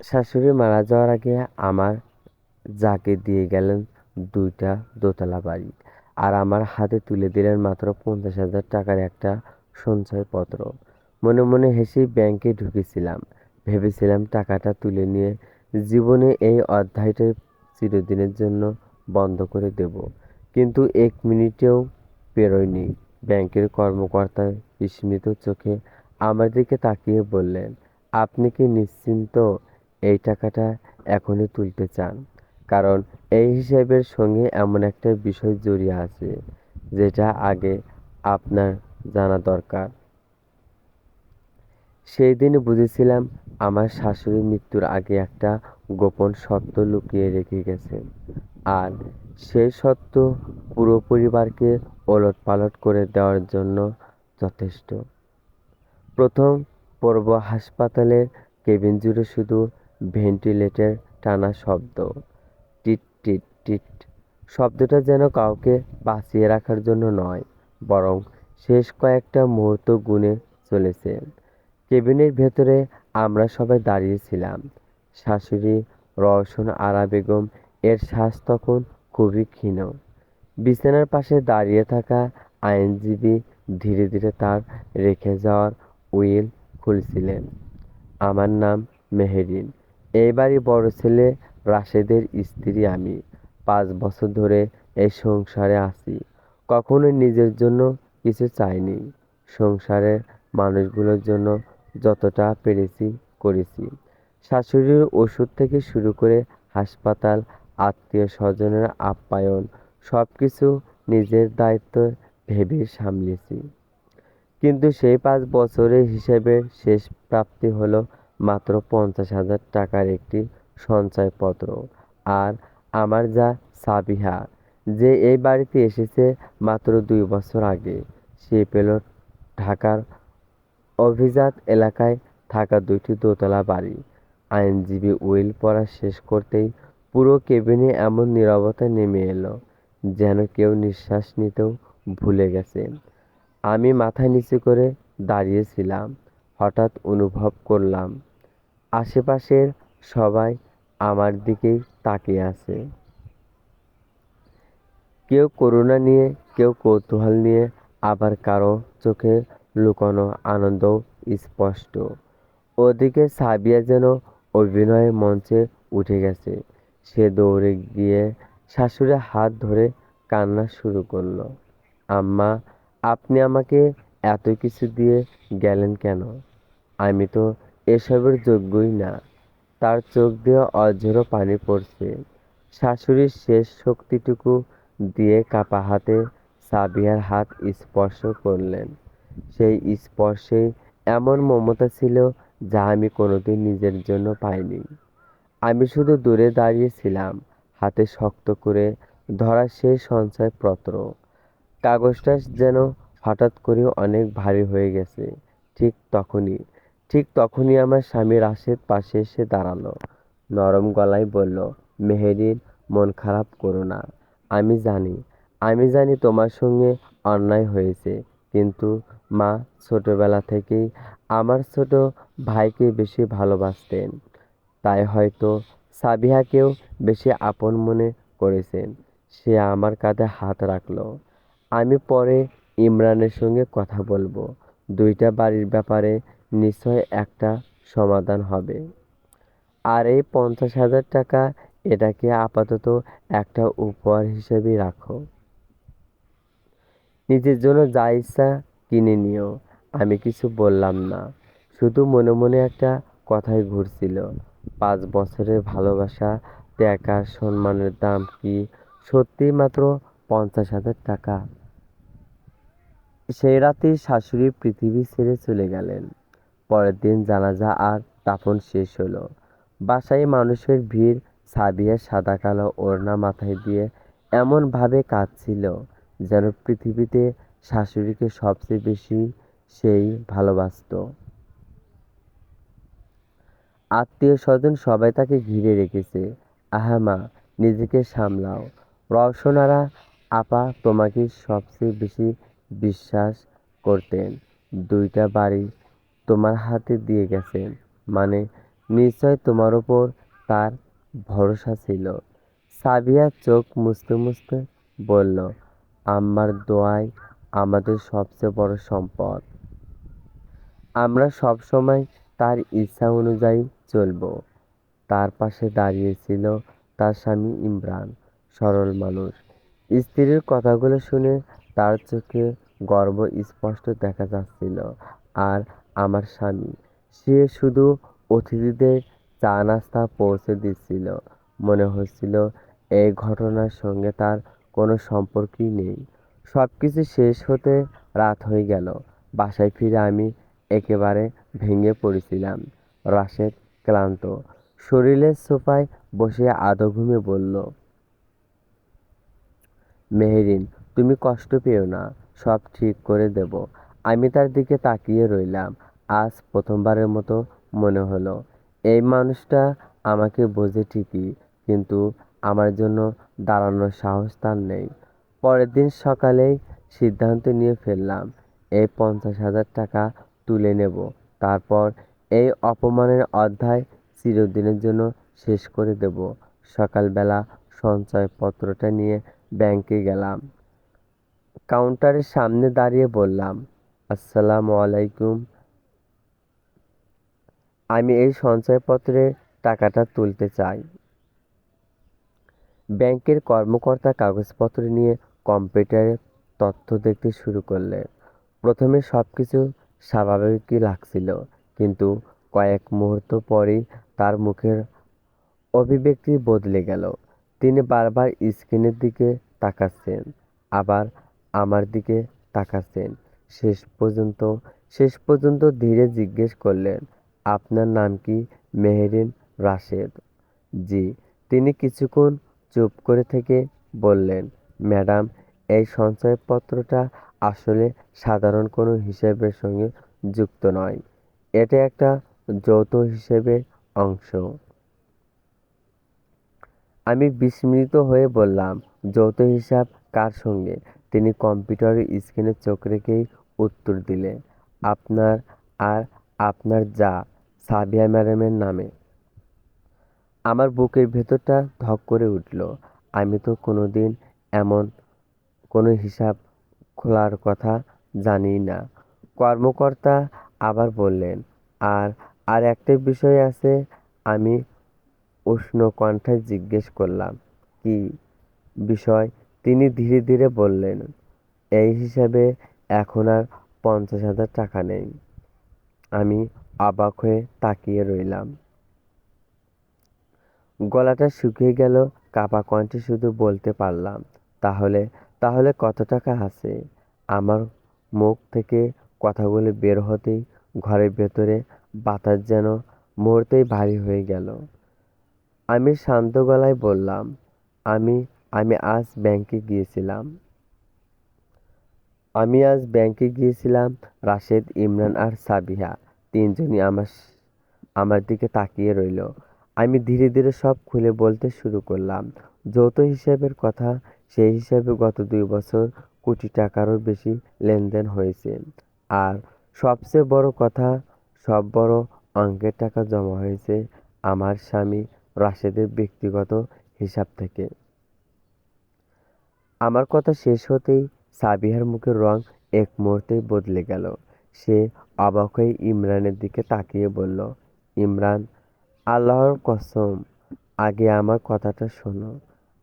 শাশুড়ি মারা যাওয়ার আগে আমার যাকে দিয়ে গেলেন 2টা দোতলা বাড়ি, আর আমার হাতে তুলে দিলেন মাত্র 50,000 টাকার একটা সঞ্চয়পত্র। মনে মনে হেসেই ব্যাংকে ঢুকেছিলাম। ভেবেছিলাম টাকাটা তুলে নিয়ে জীবনে এই অধ্যায়টা চিরদিনের জন্য বন্ধ করে দেব। কিন্তু 1 মিনিটেও পেরোয়নি, ব্যাংকের কর্মকর্তা বিস্মিত চোখে আমার দিকে তাকিয়ে বললেন, আপনি কি নিশ্চিন্ত এই টাকাটা এখনই তুলতে চান? কারণ এই হিসাবের সঙ্গে এমন একটা বিষয় জড়িয়ে আছে যেটা আগে আপনার জানা দরকার। সেই দিন বুঝেছিলাম আমার শাশুড়ি মৃত্যুর আগে একটা গোপন সত্য লুকিয়ে রেখে গেছেন, আর সেই সত্য পুরো পরিবারকে ওলটপালট করে দেওয়ার জন্য যথেষ্ট। প্রথম পর্ব হাসপাতালের কেবিন জুড়ে শুধু ভেন্টিলেটর টানা শব্দ, টিট টিট টিট। শব্দটা যেন কাউকে বাঁচিয়ে রাখার জন্য নয়, বরং শেষ কয়েকটা মুহূর্ত গুনে চলেছে। কেবিনের ভেতরে আমরা সবাই দাঁড়িয়েছিলাম। শাশুড়ি রওশন আরা বেগম এর শ্বাস তখন খুবই ক্ষীণ। বিছানার পাশে দাঁড়িয়ে থাকা আইনজীবী ধীরে ধীরে তার রেখে যাওয়ার উইল খুলছিলেন। আমার নাম মেহেরিন। এই বাড়ির বড় ছেলে রাশেদের স্ত্রী আমি। 5 বছর ধরে এই সংসারে আছি। কখনো নিজের জন্য কিছু চাইনি। সংসারের মানুষগুলোর জন্য যতটা পেরেছি করেছি। শাশুড়ির ওষুধ থেকে শুরু করে হাসপাতাল, আত্মীয় স্বজনের আপ্যায়ন, সবকিছু নিজের দায়িত্ব ভেবে সামলেছি। কিন্তু সেই 5 বছরের হিসেবের শেষ প্রাপ্তি হলো মাত্র 50,000 টাকার একটি সঞ্চয়পত্র। আর আমার যা সাবিহা, যে এই বাড়িতে এসেছে মাত্র 2 বছর আগে, সে পেল ঢাকার অভিজাত এলাকায় থাকা 2টি দোতলা বাড়ি। আইনজীবী উইল পড়া শেষ করতেই পুরো কেবিনে এমন নীরবতা নেমে এলো, যেন কেউ নিঃশ্বাস নিতেও ভুলে গেছে। আমি মাথা নিচু করে দাঁড়িয়েছিলাম। হঠাৎ অনুভব করলাম আশেপাশের সবাই আমার দিকেই তাকিয়ে আছে। কেউ করুণা নিয়ে, কেউ কৌতূহল নিয়ে, আবার কারো চোখে লুকোনো আনন্দও স্পষ্ট। ওদিকে সাবিয়া যেন অভিনয়ের মঞ্চে উঠে গেছে। সে দৌড়ে গিয়ে শাশুড়ির হাত ধরে কান্না শুরু করলো। আম্মা, আপনি আমাকে এত কিছু দিয়ে গেলেন কেন? আমি তো এসবের যোগ্যই না। তার চোখ দিয়ে অঝোর পানি পড়ছে। শাশুড়ির শেষ শক্তিটুকু দিয়ে কাপা হাতে সাবিয়ার হাত স্পর্শ করলেন। সেই স্পর্শে এমন মমতা ছিল যা আমি কোনোদিন নিজের জন্য পাইনি। আমি শুধু দূরে দাঁড়িয়েছিলাম, হাতে শক্ত করে ধরা সেই সঞ্চয়পত্র। কাগজটা যেন হঠাৎ করে অনেক ভারী হয়ে গেছে। ঠিক তখনই ঠিক তখনই আমার স্বামী রাশেদ পাশে এসে দাঁড়ালো। নরম গলায় বলল, মেহেরিন, মন খারাপ করো না। আমি জানি আমি জানি তোমার সঙ্গে অন্যায় হয়েছে, কিন্তু মা ছোটবেলা থেকেই আমার ছোট ভাইকে বেশি ভালোবাসতেন। তাই হয়তো সাবিহাকেও বেশি আপন মনে করেছেন। সে আমার কাঁধে হাত রাখলো। আমি পরে ইমরানের সঙ্গে কথা বলবো। 2টা বাড়ির ব্যাপারে নিশ্চয় একটা সমাধান হবে। আর এই 50,000 টাকা, এটাকে আপাতত একটা উপহার হিসেবেই রাখো। নিজের জন্য যা ইচ্ছা কিনে নিও। আমি কিছু বললাম না, শুধু মনে মনে একটা কথাই ঘুরছিল। 5 বছরের ভালোবাসা, ত্যাগ আর সম্মানের দাম কি সত্যিই মাত্র 50,000 টাকা? সেই রাতেই শাশুড়ি পৃথিবী ছেড়ে চলে গেলেন। পরের দিন জানাজা আর দাফন শেষ হলো। বাসায় মানুষের ভিড়। সাবিয়া সাদা কালো ওড়না মাথায় দিয়ে এমন ভাবে কাঁদছিল, যেন পৃথিবীতে শাশুড়িকে সবচেয়ে বেশি সেই ভালোবাসতো। আত্মীয় স্বজন সবাই তাকে ঘিরে রেখেছে। আহা মা, নিজেকে সামলাও। রওশনারা আপা তোমাকে সবচেয়ে বেশি বিশ্বাস করতেন। 2টা বাড়ি তোমার হাতে দিয়ে গেছেন, মানে নিশ্চয় তোমার উপর তার ভরসা ছিল। সাবিয়া চোখ মুছতে মুছতে বলল, আম্মার দোয়াই আমাদের সবচেয়ে বড় সম্পদ। আমরা সবসময় তার ইচ্ছা অনুযায়ী চলব। তার পাশে দাঁড়িয়েছিল তার স্বামী ইমরান, সরল মানুষ। স্ত্রীর কথাগুলো শুনে তার চোখে গর্ব স্পষ্ট দেখা যাচ্ছিল। আর আমার স্বামী, সে শুধু অতিথিদের চা নাস্তা পৌঁছে দিচ্ছিল। মনে হচ্ছিল এই ঘটনার সঙ্গে তার কোনো সম্পর্কই নেই। সব কিছু শেষ হতে রাত হয়ে গেল। বাসায় ফিরে আমি একেবারে ভেঙে পড়েছিলাম। রাশেদ ক্লান্ত শরীরের সোফায় বসে আধো ঘুমে বলল, মেহেরিন, তুমি কষ্ট পেও না, সব ঠিক করে দেব। আমি তার দিকে তাকিয়ে রইলাম। আজ প্রথমবারের মতো মনে হলো এই মানুষটা আমাকে বোঝে ঠিকই, কিন্তু আমার জন্য দাঁড়ানোর সাহস তার নেই। পরের দিন সকালেই সিদ্ধান্ত নিয়ে ফেললাম, এই 50,000 টাকা তুলে নেব। তারপর এই অপমানের অধ্যায় চিরদিনের জন্য শেষ করে দেব। সকালবেলা সঞ্চয়পত্রটা নিয়ে ব্যাংকে গেলাম। কাউন্টারের সামনে দাঁড়িয়ে বললাম, আসসালামু আলাইকুম, আমি এই সঞ্চয়পত্রে টাকাটা তুলতে চাই। ব্যাংকের কর্মকর্তা কাগজপত্র নিয়ে কম্পিউটারে তথ্য দেখতে শুরু করলেন। প্রথমে সবকিছু স্বাভাবিকই লাগছিল, কিন্তু কয়েক মুহূর্ত পরেই তার মুখের অভিব্যক্তি বদলে গেল। তিনি বারবার স্ক্রিনের দিকে তাকাচ্ছেন, আবার আমার দিকে তাকাচ্ছেন। শেষ পর্যন্ত ধীরে জিজ্ঞেস করলেন, আপনার নাম কি? মেহেরিন রাশেদ। জি। তিনি কিছুক্ষণ চুপ করে থেকে বললেন, ম্যাডাম, এই সঞ্চয়পত্রটা আসলে সাধারণ কোনো হিসেবের সঙ্গে যুক্ত নয়। এটা একটা যৌথ হিসেবের অংশ। আমি বিস্মিত হয়ে বললাম, যৌথ হিসাব কার সঙ্গে? তিনি কম্পিউটারের স্ক্রিনে চোখ রেখেই উত্তর দিলেন, আপনার আর আপনার যা সাবিয়া ম্যাডামের নামে। আমার বুকের ভেতরটা ধক করে উঠল। আমি তো কোনোদিন এমন কোনো হিসাব খোলার কথা জানিই না। কর্মকর্তা আবার বললেন, আর আর একটা বিষয় আছে। আমি উষ্ণ কণ্ঠে জিজ্ঞেস করলাম, কি বিষয়? তিনি ধীরে ধীরে বললেন, এই হিসাবে এখন আর 50,000 টাকা নেই। আমি অবাক হয়ে তাকিয়ে রইলাম। গলাটা শুকিয়ে গেল। কাঁপা কণ্ঠে শুধু বলতে পারলাম, তাহলে তাহলে কত টাকা আছে? আমার মুখ থেকে কথাগুলো বের হতেই ঘরের ভেতরে বাতাস যেন মুহূর্তেই ভারী হয়ে গেল। আমি শান্ত গলায় বললাম, আমি আমি আজ ব্যাংকে গিয়েছিলাম। আমি আজ ব্যাংকে গিয়েছিলাম। রাশেদ, ইমরান আর সাবিহা তিনজনই আমার দিকে তাকিয়ে রইল। আমি ধীরে ধীরে সব খুলে বলতে শুরু করলাম। যৌথ হিসেবের কথা, সেই হিসাবে গত 2 বছর কোটি টাকারও বেশি লেনদেন হয়েছে। আর সবচেয়ে বড় কথা, সব বড় অঙ্কের টাকা জমা হয়েছে আমার স্বামী রাশেদের ব্যক্তিগত হিসাব থেকে। আমার কথা শেষ হতেই সাবিহার মুখের রং এক মুহূর্তেই বদলে গেল। সে অবাক হয়ে ইমরানের দিকে তাকিয়ে বলল, ইমরান, আল্লাহর কসম, আগে আমার কথাটা শোনো।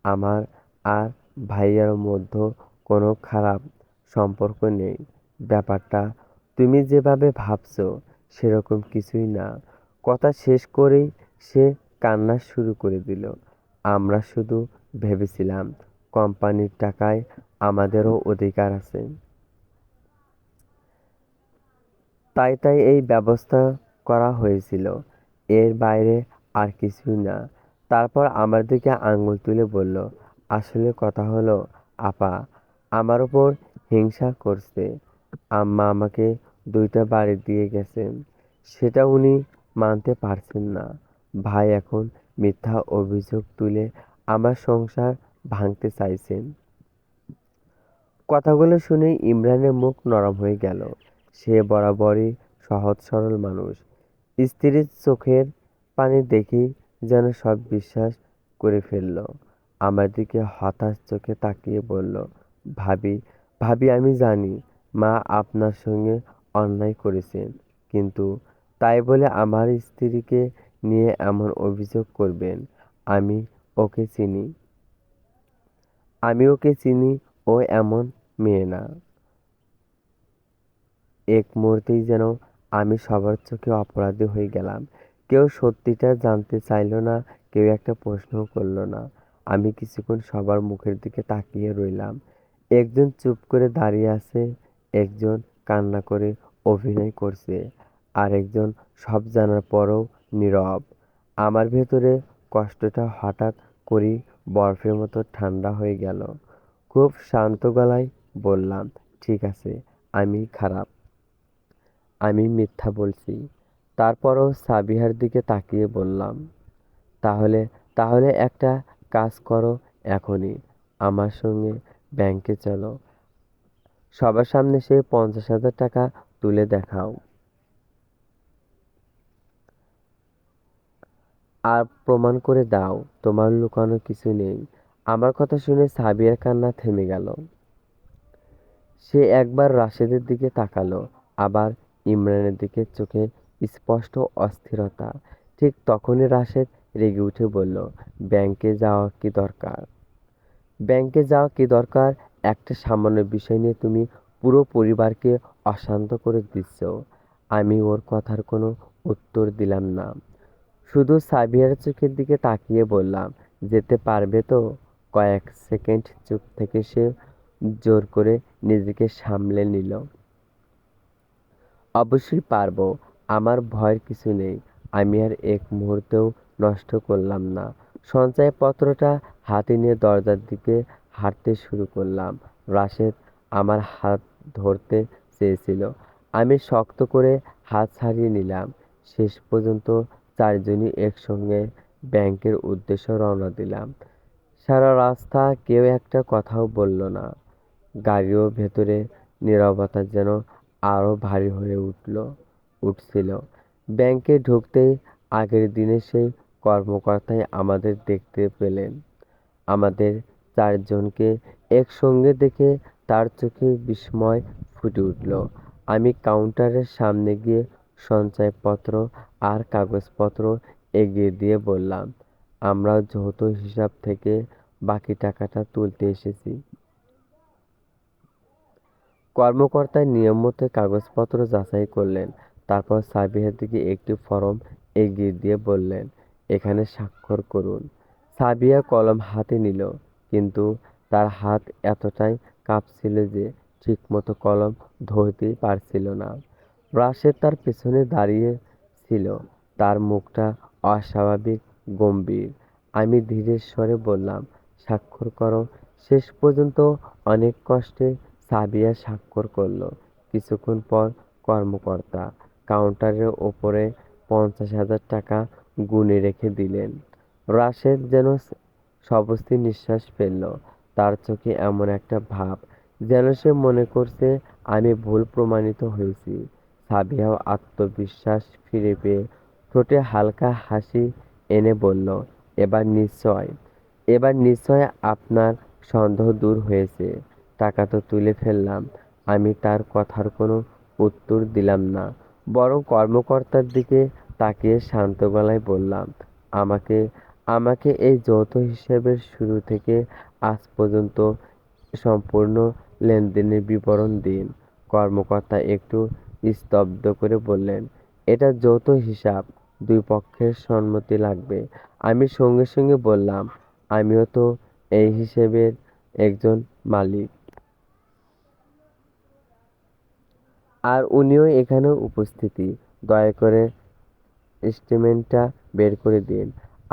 আমার আর ভাইয়ার মধ্যে কোনো খারাপ সম্পর্ক নেই। ব্যাপারটা তুমি যেভাবে ভাবছো সেরকম কিছুই না। কথা শেষ করেই সে কান্না শুরু করে দিল। আমরা শুধু ভেবেছিলাম কোম্পানির টাকায় আমাদেরও অধিকার আছে। তাই এই ব্যবস্থা করা হয়েছিল। এর বাইরে আর কিছুই না। তারপর আমার দিকে আঙুল তুলে বলল, আসলে কথা হলো, আপা আমার ওপর হিংসা করছে। আম্মা আমাকে 2টা বাড়ি দিয়ে গেছেন, সেটা উনি মানতে পারছেন না। ভাই এখন মিথ্যা অভিযোগ তুলে আমার সংসার ভাঙতে চাইছেন। কথাগুলো শুনে ইমরানের মুখ নরম হয়ে গেল। সে বরাবরই সহজ সরল মানুষ। স্ত্রীর চোখের পানি দেখেই যেন সব বিশ্বাস করে ফেলল। আমার দিকে হতাশ চোখে তাকিয়ে বলল, ভাবি ভাবি আমি জানি মা আপনার সঙ্গে অন্যায় করেছেন, কিন্তু তাই বলে আমার স্ত্রীকে নিয়ে এমন অভিযোগ করবেন? আমি ওকে চিনি, ও এমন মেয়ে না। এক মুহূর্তেই যেন আমি সবার চোখে অপরাধী হয়ে গেলাম। কেউ সত্যিটা জানতে চাইল না, কেউ একটা প্রশ্নও করল না। আমি কিছুক্ষণ সবার মুখের দিকে তাকিয়ে রইলাম। একজন চুপ করে দাঁড়িয়ে আছে, একজন কান্না করে অভিনয় করছে, আর একজন সব জানার পরও নীরব। আমার ভেতরে কষ্টটা হঠাৎ করেই বরফের মতো ঠান্ডা হয়ে গেল। খুব শান্ত গলায় বললাম, ঠিক আছে, আমি খারাপ, আমি মিথ্যা বলছি। তারপরও সাবিহার দিকে তাকিয়ে বললাম, তাহলে তাহলে একটা কাজ করো, এখনই আমার সঙ্গে ব্যাংকে চলো, সবার সামনে সে 50,000 টাকা তুলে দেখাও, আর প্রমাণ করে দাও তোমার লুকানো কিছু নেই। আমার কথা শুনে সাবিয়ার কান্না থেমে গেল। সে একবার রাশেদের দিকে তাকালো, আবার ইমরানের দিকে, চোখে স্পষ্ট অস্থিরতা। ঠিক তখনই রাশেদ রেগে উঠে বলল, ব্যাংকে যাওয়া কি দরকার? ব্যাংকে যাওয়া কি দরকার? একটা সামান্য বিষয় নিয়ে তুমি পুরো পরিবারকে অশান্ত করে দিচ্ছ। আমি ওর কথার কোনো উত্তর দিলাম না, শুধু সাবিয়ার চোখের দিকে তাকিয়ে বললাম, যেতে পারবে তো? কয়েক সেকেন্ড চুপ থেকে সে জোর করে নিজেকে সামলে নিল। অবশ্যই পারবো, আমার ভয়ের কিছু নেই। আমি আর এক মুহূর্তও নষ্ট করলাম না। সঞ্চয়পত্রটা হাতে নিয়ে দরজার দিকে হাঁটতে শুরু করলাম। রাশেদ আমার হাত ধরতে চেয়েছিল, আমি শক্ত করে হাত ছাড়িয়ে নিলাম। শেষ পর্যন্ত চারজনই একসঙ্গে ব্যাংকের উদ্দেশ্যে রওনা দিলাম। সারা রাস্তা কেউ একটা কথাও বলল না। গাড়িও ভেতরে নীরবতা যেন আরো ভারী হয়ে উঠছিল। ব্যাংকে ঢুকতেই আগের দিনের সেই কর্মকর্তাই আমাদের দেখতে পেলেন। আমাদের চারজনকে একসঙ্গে দেখে তার চোখে বিস্ময় ফুটে উঠল। আমি কাউন্টারের সামনে গিয়ে সঞ্চয়পত্র আর কাগজপত্র এগিয়ে দিয়ে বললাম, আমরা যৌথ হিসাব থেকে বাকি টাকাটা তুলতে এসেছি। কর্মকর্তা নিয়মমতো কাগজপত্র যাচাই করলেন, তারপর সাবিহার দিকে একটি ফরম এগিয়ে দিয়ে বললেন, এখানে স্বাক্ষর করুন। সাবিয়া কলম হাতে নিল, কিন্তু তার হাত এতটাই কাঁপছিল যে ঠিকমতো কলম ধরতেই পারছিল না। রাশেদ তার পেছনে দাঁড়িয়ে ছিল, তার মুখটা অস্বাভাবিক গম্ভীর। আমি ধীরে স্বরে বললাম, স্বাক্ষর করো। শেষ পর্যন্ত অনেক কষ্টে সাবিয়া স্বাক্ষর করল। কিছুক্ষণ পর কর্মকর্তা কাউন্টারের ওপরে 50,000 টাকা গুনে রেখে দিলেন। রাশেদ যেন স্বস্তির নিঃশ্বাস ফেলল। তার চোখে এমন একটা ভাব, যেন সে মনে করছে আমি ভুল প্রমাণিত হয়েছি। সাবিয়াও আত্মবিশ্বাস ফিরে পেয়ে ঠোঁটে হালকা হাসি এনে বলল, এবার নিশ্চয় এবার নিশ্চয় আপনার সন্দেহ দূর হয়েছে। টাকা তো তুলে ফেললাম। আমি তার কথার কোনো উত্তর দিলাম না, বরং কর্মকর্তার দিকে তাকিয়ে শান্ত গলায় বললাম, আমাকে আমাকে এই যৌথ হিসেবের শুরু থেকে আজ পর্যন্ত সম্পূর্ণ লেনদেনের বিবরণ দিন। কর্মকর্তা একটু স্তব্ধ করে বললেন, এটা যৌথ হিসাব, দুই পক্ষের সম্মতি লাগবে। আমি সঙ্গে সঙ্গে বললাম, আমিও তো এই হিসেবের একজন মালিক, আর উনিও এখানে উপস্থিতি। দয়া করে স্টেটমেন্টটা বের করে দিন।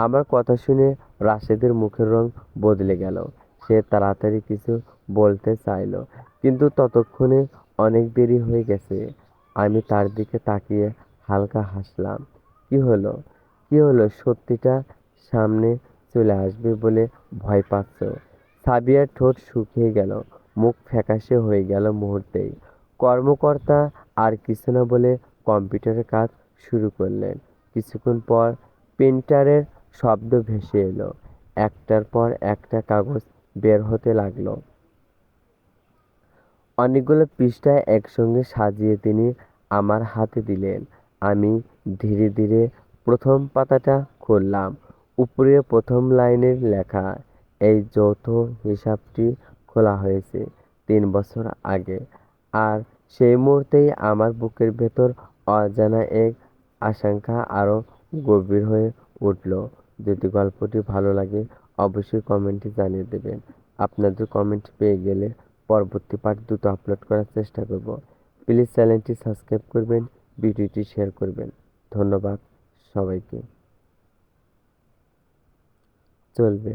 আমার কথা শুনে রাশেদের মুখের রং বদলে গেল। সে তাড়াতাড়ি কিছু বলতে চাইল, কিন্তু ততক্ষণে অনেক দেরি হয়ে গেছে। আমি তার দিকে তাকিয়ে হালকা হাসলাম। কি হলো? সত্যিটা সামনে চলে আসবে বলে ভয় পাচ্ছ? সাবিয়ার ঠোঁট শুকিয়ে গেল, মুখ ফ্যাকাশে হয়ে গেল মুহূর্তেই। কর্মকর্তা আর কিছু না বলে কম্পিউটারের কাজ শুরু করলেন। কিছুক্ষণ পর প্রিন্টারের শব্দ ভেসে এলো। একটার পর একটা কাগজ বের হতে লাগলো। অনেকগুলো পৃষ্ঠা একসঙ্গে সাজিয়ে তিনি আমার হাতে দিলেন। আমি ধীরে ধীরে প্রথম পাতাটা খুললাম। উপরে প্রথম লাইনের লেখা, এই যৌথ হিসাবটি খোলা হয়েছে 3 বছর আগে। আর সেই মুহূর্তেই আমার বুকের ভেতর অজানা এক আশঙ্কা আরো গভীর হয়ে উঠল। যদি গল্পটি ভালো লাগে অবশ্যই কমেন্টে জানিয়ে দেবেন। আপনাদের কমেন্ট পেয়ে গেলে পরবর্তী পার্ট দ্রুত আপলোড করার চেষ্টা করব। প্লিজ চ্যানেলটি সাবস্ক্রাইব করবেন, ভিডিওটি শেয়ার করবেন। ধন্যবাদ সবাইকে। চলবে।